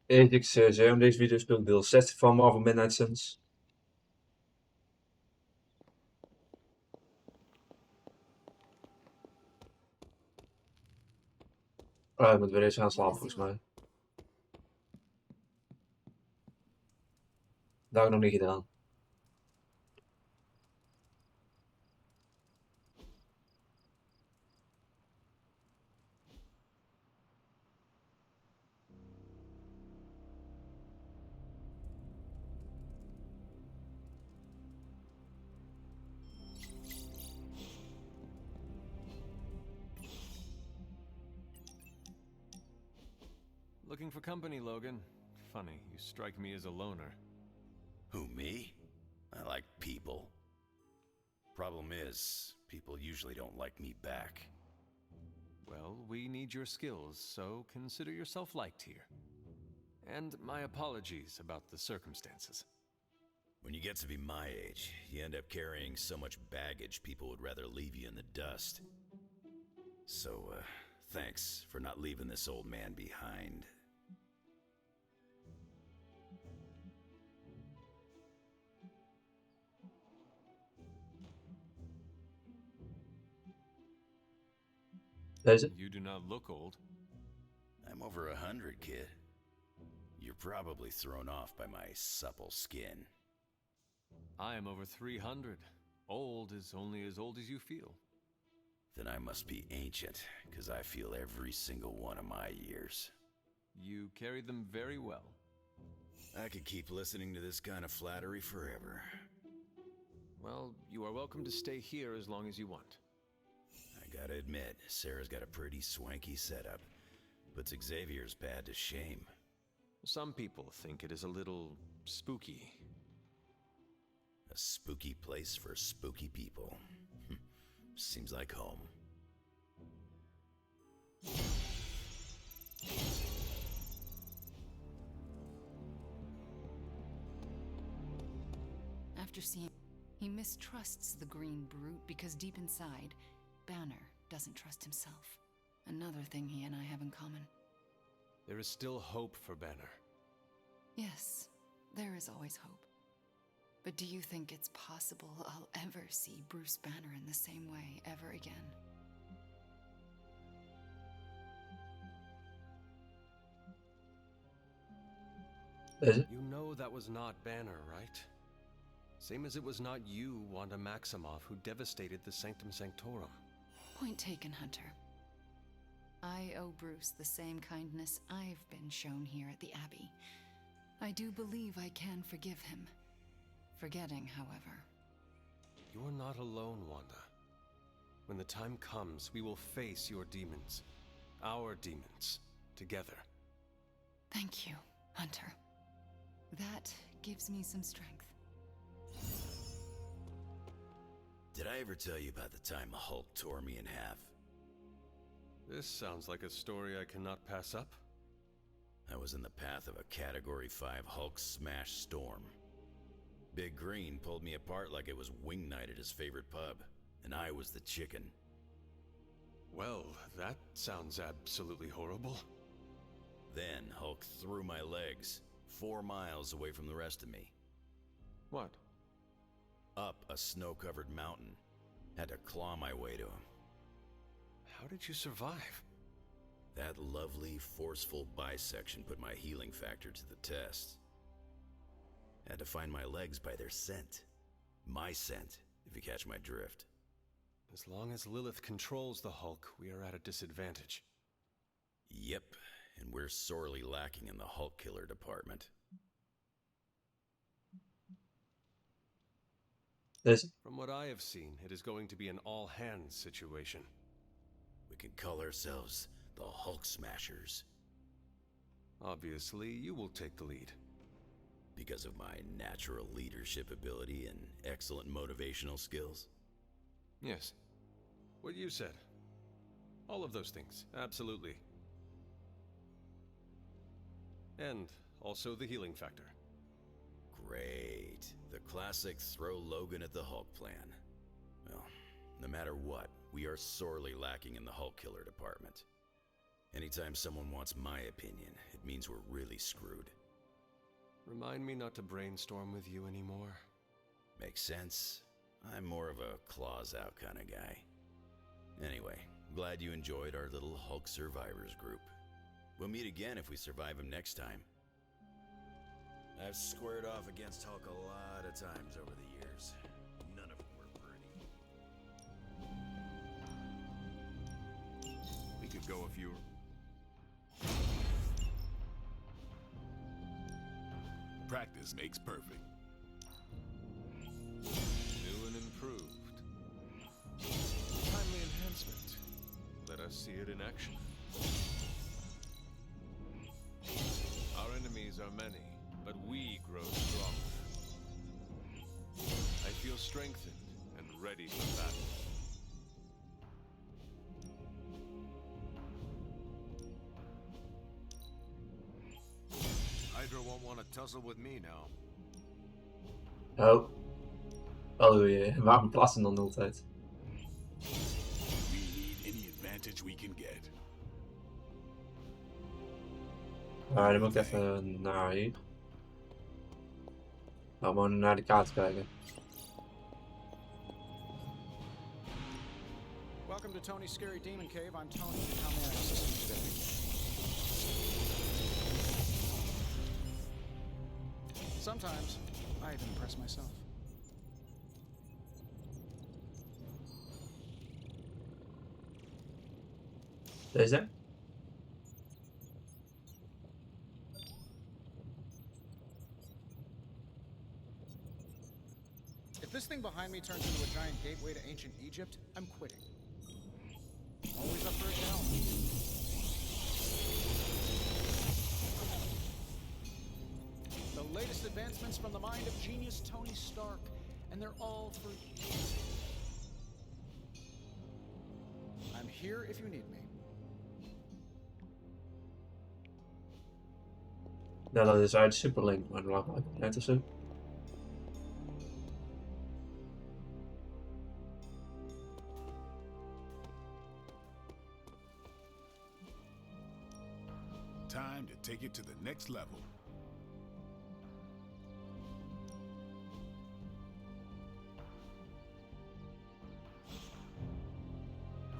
Ik zei in deze video speel ik deel 60 van Marvel Midnight Suns. Ik moet weer eens gaan slapen volgens mij. Dat heb ik nog niet gedaan. Looking for company, Logan. Funny, you strike me as a loner. Who, me? I like people. Problem is, people usually don't like me back. Well, we need your skills, so consider yourself liked here. And my apologies about the circumstances. When you get to be my age, you end up carrying so much baggage people would rather leave you in the dust. So, thanks for not leaving this old man behind. Deze? You do not look old. I'm over 100, kid. You're probably thrown off by my supple skin. I am over 300. Old is only as old as you feel. Then I must be ancient, because I feel every single one of my years. You carry them very well. I could keep listening to this kind of flattery forever. Well, you are welcome to stay here as long as you want. I gotta admit, Sarah's got a pretty swanky setup. Puts Xavier's bad to shame. Some people think it is a little spooky. A spooky place for spooky people. Seems like home. After seeing, he mistrusts the green brute because deep inside, Banner doesn't trust himself. Another thing he and I have in common. There is still hope for Banner. Yes, there is always hope. But do you think it's possible I'll ever see Bruce Banner in the same way ever again? Deze? You know that was not Banner, right? Same as it was not you, Wanda Maximoff, who devastated the Sanctum Sanctorum. Point taken, Hunter. I owe Bruce the same kindness I've been shown here at the Abbey. I do believe I can forgive him. Forgetting, however. You're not alone, Wanda. When the time comes, we will face your demons. Our demons. Together. Thank you, Hunter. That gives me some strength. Did I ever tell you about the time the Hulk tore me in half? This sounds like a story I cannot pass up. I was in the path of a Category 5 Hulk smash storm. Big Green pulled me apart like it was wing night at his favorite pub, and I was the chicken. Well, that sounds absolutely horrible. Then Hulk threw my legs 4 miles away from the rest of me. What? Up a snow-covered mountain. Had to claw my way to him. How did you survive? That lovely, forceful bisection put my healing factor to the test. Had to find my legs by their scent. My scent, if you catch my drift. As long as Lilith controls the Hulk, we are at a disadvantage. Yep, and we're sorely lacking in the Hulk killer department. Deze? From what I have seen, it is going to be an all-hands situation. We can call ourselves the Hulk Smashers. Obviously, you will take the lead. Because of my natural leadership ability and excellent motivational skills? Yes. What you said. All of those things, absolutely. And also the healing factor. Great. The classic throw Logan at the Hulk plan. Well, no matter what, we are sorely lacking in the Hulk killer department. Anytime someone wants my opinion, it means we're really screwed. Remind me not to brainstorm with you anymore. Makes sense. I'm more of a claws out kind of guy. Anyway, glad you enjoyed our little Hulk survivors group. We'll meet again if we survive him next time. I've squared off against Hulk a lot of times over the years. None of them were pretty. We could go if you were... Practice makes perfect. New and improved. Timely enhancement. Let us see it in action. Our enemies are many, but we grow stronger. I feel strengthened and ready for battle. Hydra won't want to tussle with me now. Oh. Oh jee, waarom plassen dan altijd? We need any advantage we can get. Maar dan moet ik even naar hier. Nou, gewoon naar de kaart kijken. Welcome to Tony's Scary Demon Cave. I'm Tony. How may I assist you today? Sometimes I even impress myself. Deze? If this thing behind me turns into a giant gateway to ancient Egypt, I'm quitting. Always up for a challenge. The latest advancements from the mind of genius Tony Stark, and they're all for you. I'm here if you need me. Nou, dat is uit Superlink, maar dan laat ik het net tussen. Time to take it to the next level.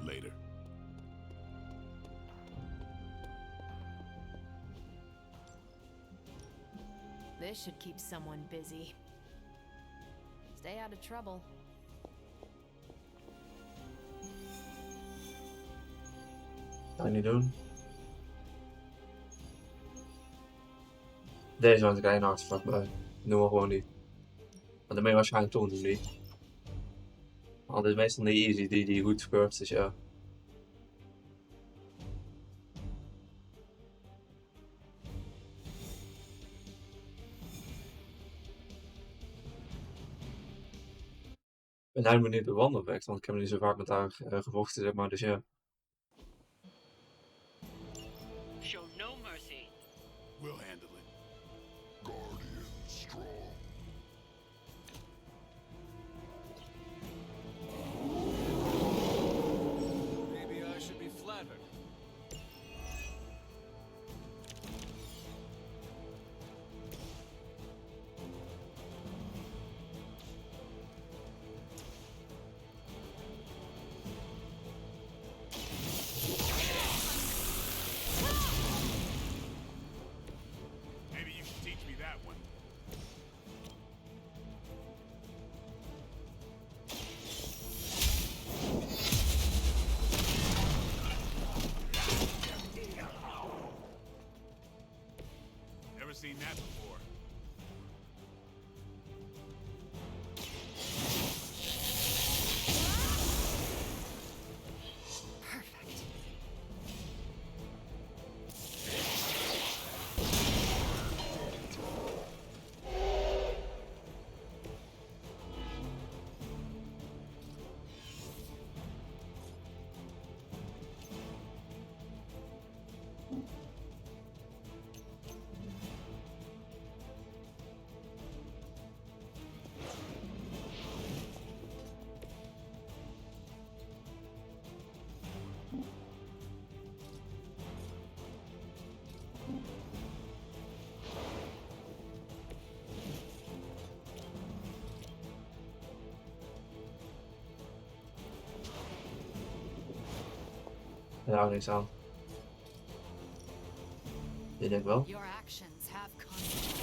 Later. This should keep someone busy. Stay out of trouble. Kan ik niet doen. Deze want ik een kleine hartslag bij. Doen we gewoon niet. Want dan ben je waarschijnlijk toch doen niet. Want het is meestal niet easy die goed scoort, dus ja. Ik ben helemaal benieuwd hoe Wanda werkt, want ik heb nog niet zo vaak met haar gevochten, zeg maar, dus ja. Show no mercy. We'll handle it. Guardian strong. Maybe I should be flattered. Maybe you should teach me that one. Never seen that before. Perfect. Daar hou ik niks aan. Die denk ik wel. Your actions have consequences.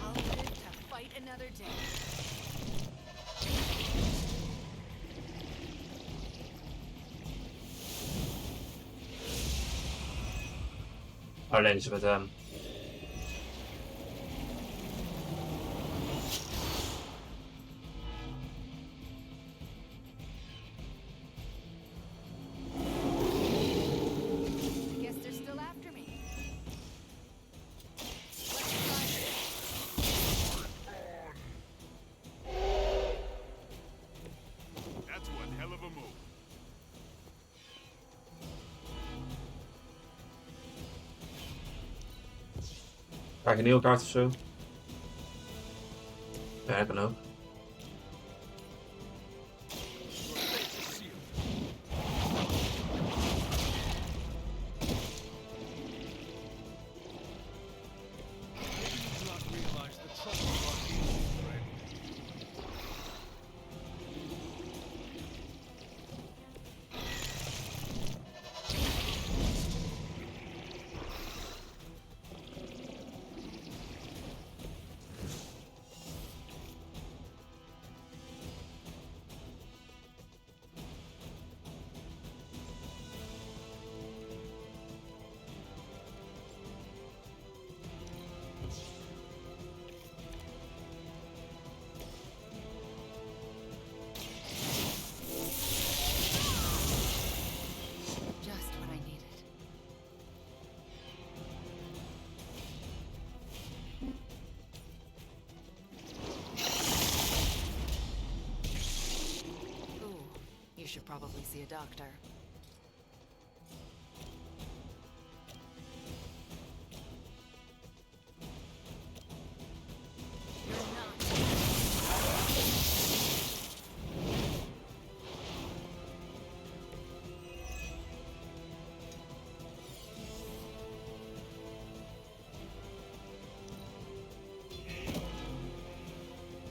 I'll live to fight another day. Alleen is het met hem. I guess they're still after me. Let's try this. That's one hell of a move. Krijg je een nieuwe kaart of zo? Ja, dat kan ook. Just what I needed. Ooh, you should probably see a doctor. You're not.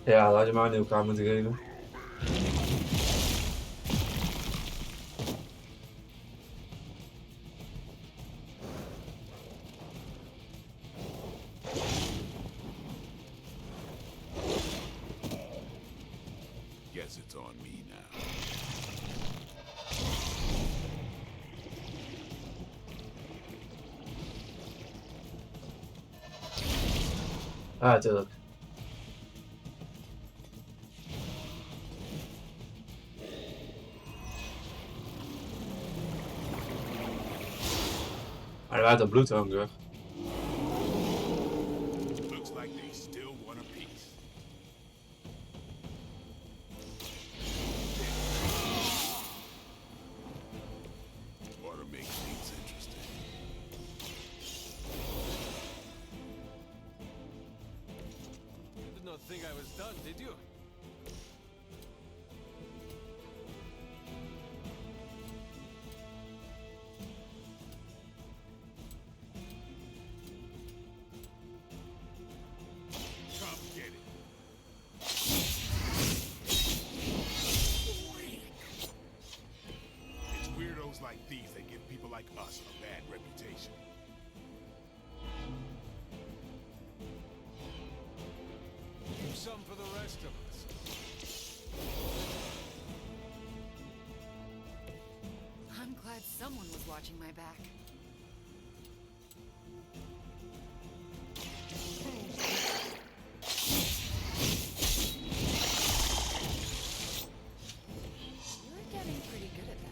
Ja, dan had je maar een nieuwe kaart moeten geven. Guess it's on me now. Ja, natuurlijk. Maar hij had een bloedhonger. Looks like they still want a piece. Ought to make things interesting. You did not think I was done, did you? Come get it. It's weirdos like these that give people like us a bad reputation. Keep some for the rest of us. I'm glad someone was watching my back. You're getting pretty good at that.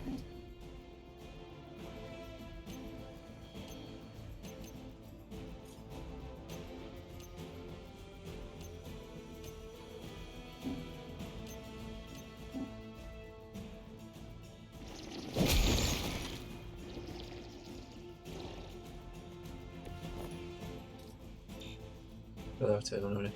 heb er 2 nodig.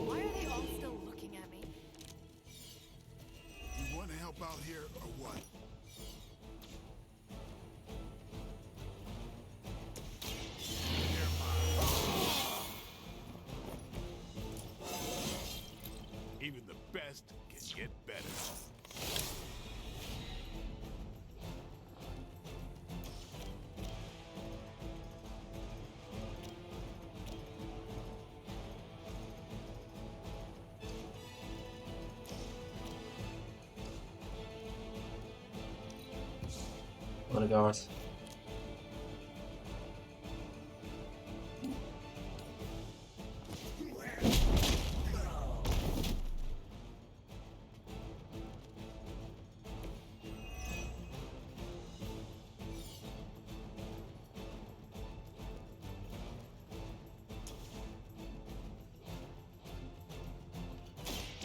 Why are they all still looking at me? You want to help out here or what? Never mind. Even the best can get better. What a guard.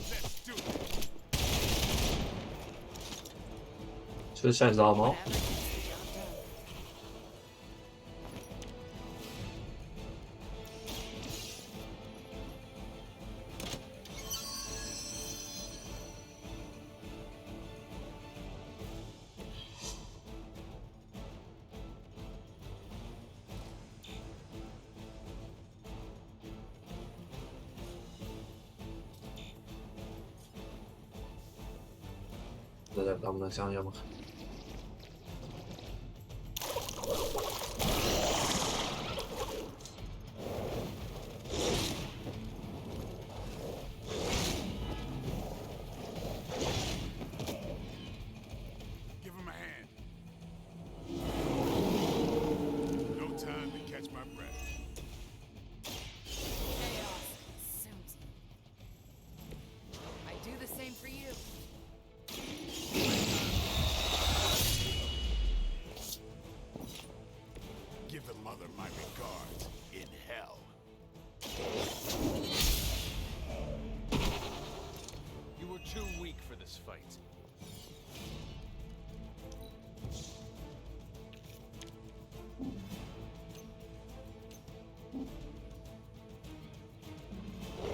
Let's do it. Zo, dit zijn ze allemaal. Whatever gets the job done. Dat heb ik allemaal niks aan, jammer. Give him a hand. No time to catch my breath. Chaos consumes me. I do the same for you. Give the mother my regards in hell. You were too weak for this fight.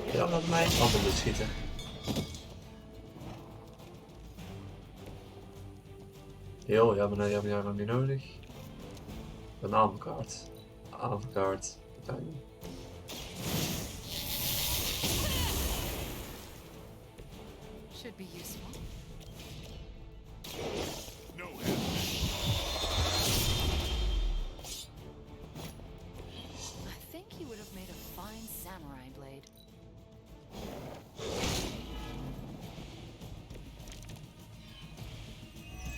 Kun je dan naar mijn handen moet schieten? Yo, die hebben we nog niet nodig. Een aanvalkaart. Aanvalkaart. Should be useful. No help. I think you would have made a fine samurai blade.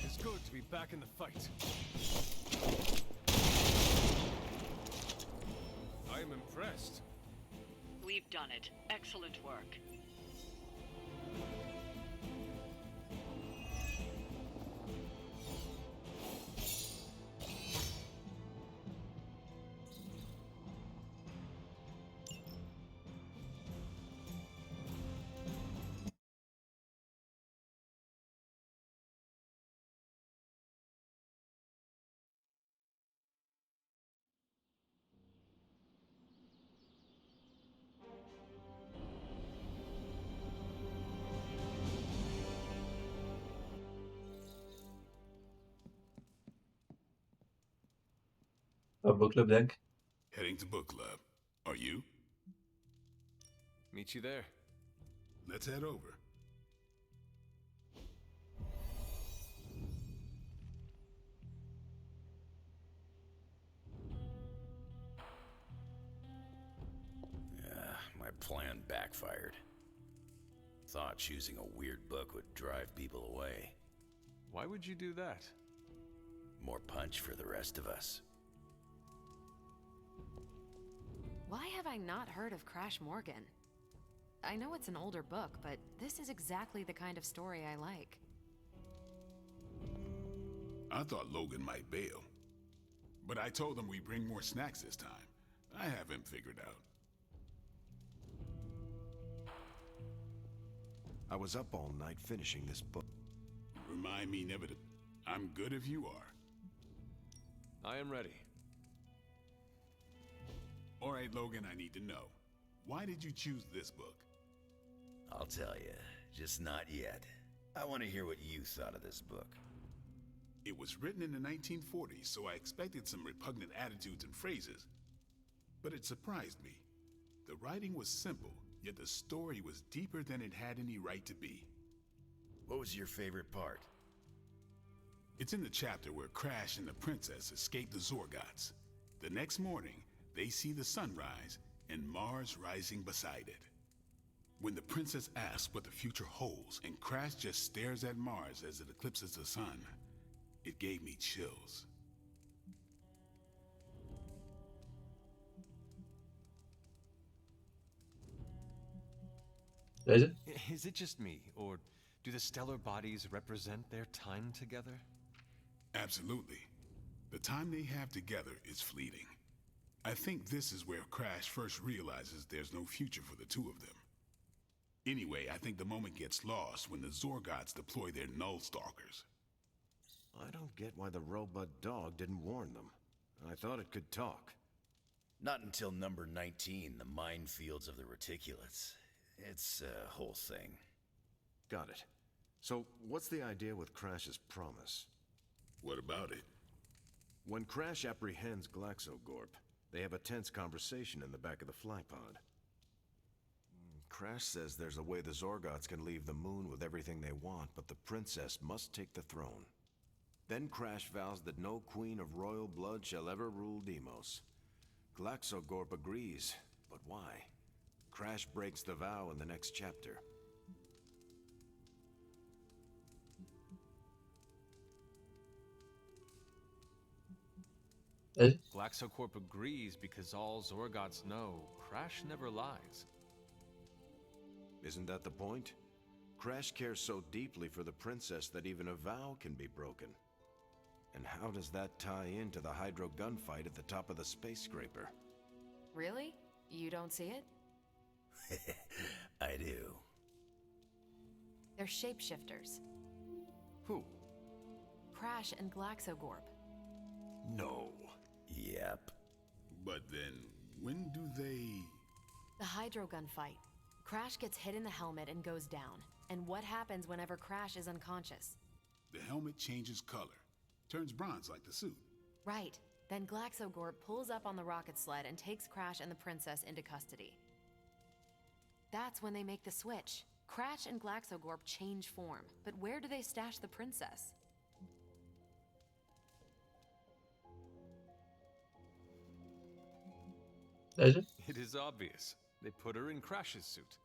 It's good to be back in the fight. I am impressed. We've done it. Excellent work. Book club, denk ik. Heading to book club. Are you? Meet you there. Let's head over. My plan backfired. Thought choosing a weird book would drive people away. Why would you do that? More punch for the rest of us. Why have I not heard of Crash Morgan? I know it's an older book, but this is exactly the kind of story I like. I thought Logan might bail. But I told him we bring more snacks this time. I have him figured out. I was up all night finishing this book. Remind me never to... I'm good if you are. I am ready. All right, Logan, I need to know. Why did you choose this book? I'll tell you, just not yet. I want to hear what you thought of this book. It was written in the 1940s, so I expected some repugnant attitudes and phrases. But it surprised me. The writing was simple, yet the story was deeper than it had any right to be. What was your favorite part? It's in the chapter where Crash and the princess escape the Zorgots. The next morning, they see the sun rise and Mars rising beside it. When the princess asks what the future holds and Crash just stares at Mars as it eclipses the sun, it gave me chills. Deze? Is it just me, or do the stellar bodies represent their time together? Absolutely. The time they have together is fleeting. I think this is where Crash first realizes there's no future for the two of them. Anyway, I think the moment gets lost when the Zorgots deploy their Null Stalkers. I don't get why the robot dog didn't warn them. I thought it could talk. Not until number 19, the minefields of the reticulates. It's a whole thing. Got it. So, what's the idea with Crash's promise? What about it? When Crash apprehends Glaxogorp, they have a tense conversation in the back of the flypod. Crash says there's a way the Zorgots can leave the moon with everything they want, but the princess must take the throne. Then Crash vows that no queen of royal blood shall ever rule Deimos. Glaxogorp agrees, but why? Crash breaks the vow in the next chapter. Deze? Glaxocorp agrees because all Zorgots know Crash never lies. Isn't that the point? Crash cares so deeply for the princess that even a vow can be broken. And how does that tie into the Hydro gunfight at the top of the space scraper? Really? You don't see it? I do. They're shapeshifters. Who? Crash and Glaxogorp. No. Yep. But then, when do they... The Hydro gunfight. Crash gets hit in the helmet and goes down. And what happens whenever Crash is unconscious? The helmet changes color. Turns bronze like the suit. Right. Then Glaxogorp pulls up on the rocket sled and takes Crash and the princess into custody. That's when they make the switch. Crash and Glaxogorp change form, but where do they stash the princess? Deze? It is obvious. They put her in Crash's suit.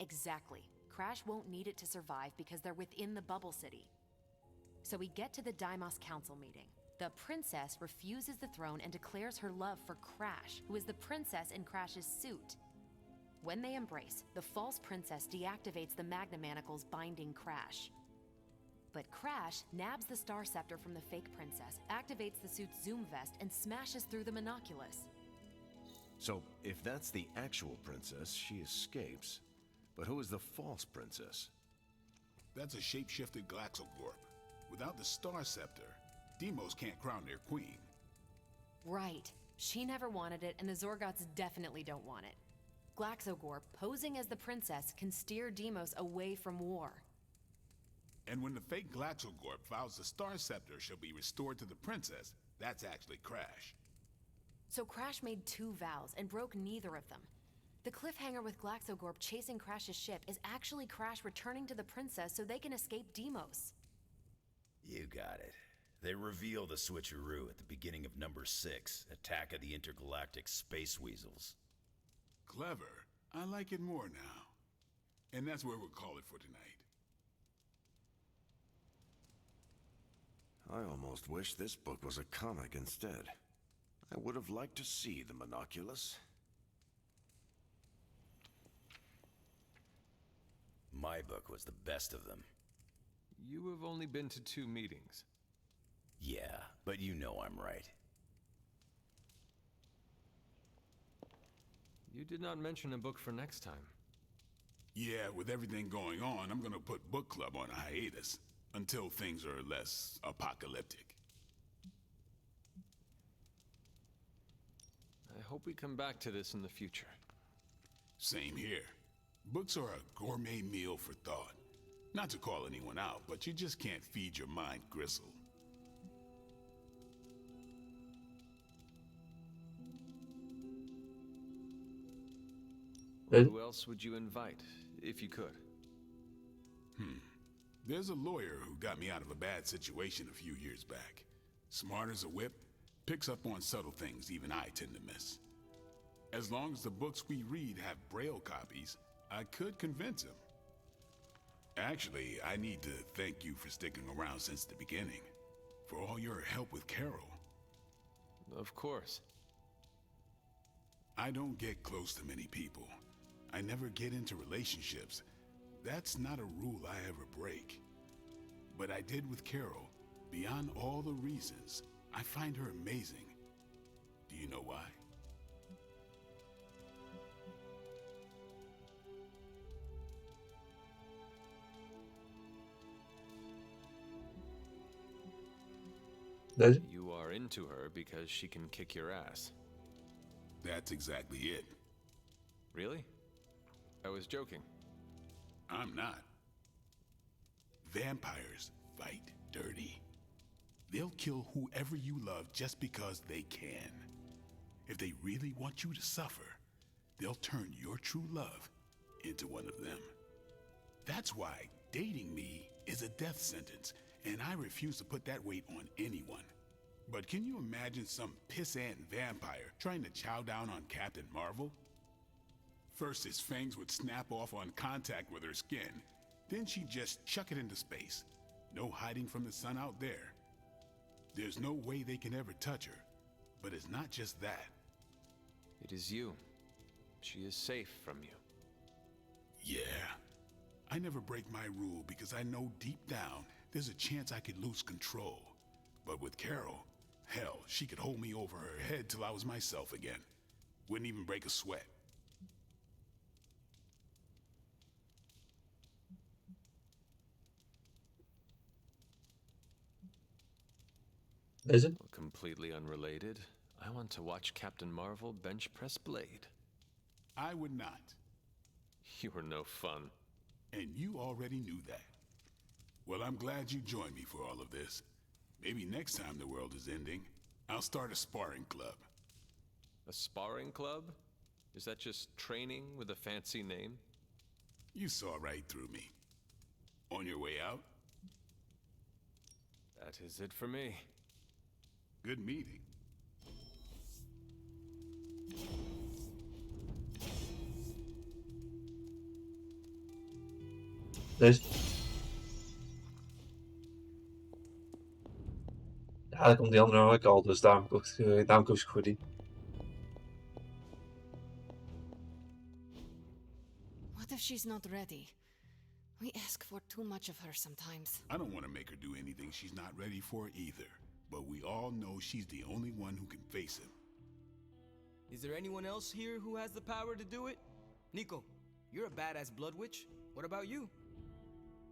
Exactly. Crash won't need it to survive because they're within the bubble city. So we get to the Deimos Council meeting. The princess refuses the throne and declares her love for Crash, who is the princess in Crash's suit. When they embrace, the false princess deactivates the Magna Manacles binding Crash. But Crash nabs the Star Scepter from the fake princess, activates the suit's Zoom vest, and smashes through the monoculus. So, if that's the actual princess, she escapes. But who is the false princess? That's a shape-shifted Glaxogorp. Without the Star Scepter, Deimos can't crown their queen. Right. She never wanted it, and the Zorgots definitely don't want it. Glaxogorp, posing as the princess, can steer Deimos away from war. And when the fake Glaxogorp vows the Star Scepter shall be restored to the princess, that's actually Crash. So Crash made two vows and broke neither of them. The cliffhanger with Glaxogorp chasing Crash's ship is actually Crash returning to the princess so they can escape Deimos. You got it. They reveal the switcheroo at the beginning of number 6, Attack of the Intergalactic Space Weasels. Clever. I like it more now. And that's where we'll call it for tonight. I almost wish this book was a comic instead. I would have liked to see the monoculus. My book was the best of them. You have only been to 2 meetings. Yeah, but you know I'm right. You did not mention a book for next time. Yeah, with everything going on, I'm gonna put book club on a hiatus until things are less apocalyptic. I hope we come back to this in the future. Same here. Books are a gourmet meal for thought. Not to call anyone out, but you just can't feed your mind gristle. Who else would you invite, if you could? There's a lawyer who got me out of a bad situation a few years back. Smart as a whip, picks up on subtle things even I tend to miss. As long as the books we read have Braille copies, I could convince him. Actually, I need to thank you for sticking around since the beginning. For all your help with Carol. Of course. I don't get close to many people. I never get into relationships. That's not a rule I ever break. But I did with Carol. Beyond all the reasons, I find her amazing. Do you know why? Deze? You are into her because she can kick your ass. That's exactly it. Really? I was joking. I'm not. Vampires fight dirty. They'll kill whoever you love just because they can. If they really want you to suffer, they'll turn your true love into one of them. That's why dating me is a death sentence, and I refuse to put that weight on anyone. But can you imagine some pissant vampire trying to chow down on Captain Marvel? First, his fangs would snap off on contact with her skin. Then she'd just chuck it into space. No hiding from the sun out there. There's no way they can ever touch her. But it's not just that. It is you. She is safe from you. Yeah. I never break my rule because I know deep down there's a chance I could lose control. But with Carol, hell, she could hold me over her head till I was myself again. Wouldn't even break a sweat. Deze? Completely unrelated, I want to watch Captain Marvel bench press Blade. I would not. You are no fun. And you already knew that. Well, I'm glad you joined me for all of this. Maybe next time the world is ending, I'll start a sparring club. A sparring club? Is that just training with a fancy name? You saw right through me. On your way out? That is it for me. Good meeting. Deze? Ja, daar komt die andere ook al, dus daarom koos ik voor die. What if she's not ready? We ask for too much of her sometimes. I don't want to make her do anything she's not ready for either. But we all know she's the only one who can face him. Is there anyone else here who has the power to do it? Nico, you're a badass blood witch. What about you?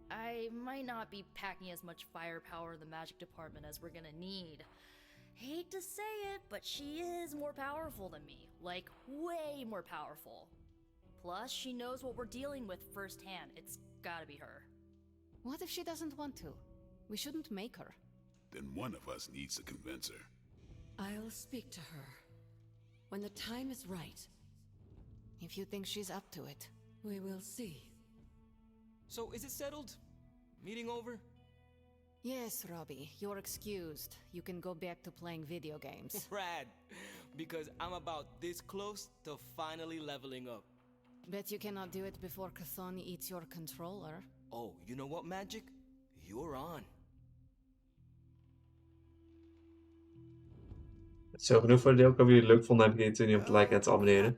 I might not be packing as much firepower in the magic department as we're gonna need. Hate to say it, but she is more powerful than me. Like, way more powerful. Plus, she knows what we're dealing with firsthand. It's gotta be her. What if she doesn't want to? We shouldn't make her. Then one of us needs to convince her. I'll speak to her when the time is right. If you think she's up to it. We will see. So, is it settled? Meeting over? Yes, Robbie, you're excused. You can go back to playing video games. Rad, because I'm about this close to finally leveling up. Bet you cannot do it before Chthon eats your controller. Oh, you know what, Magic? You're on. Zo, genoeg voor de deel. Ik hoop jullie het leuk vonden. Heb je het niet om te liken en te abonneren.